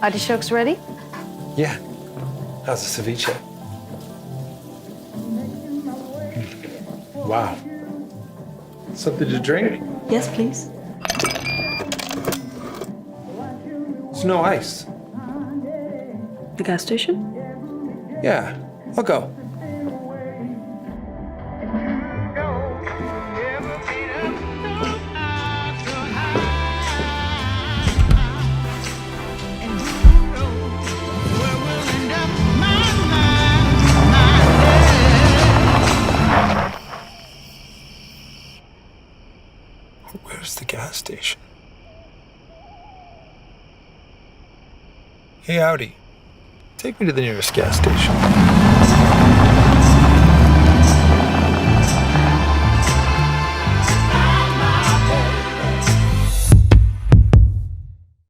Artichokes ready? Yeah. How's the ceviche? Wow. Something to drink? Yes, please. There's no ice. The gas station? Yeah, I'll go. Where's the gas station? Hey, Audi. Take me to the nearest gas station.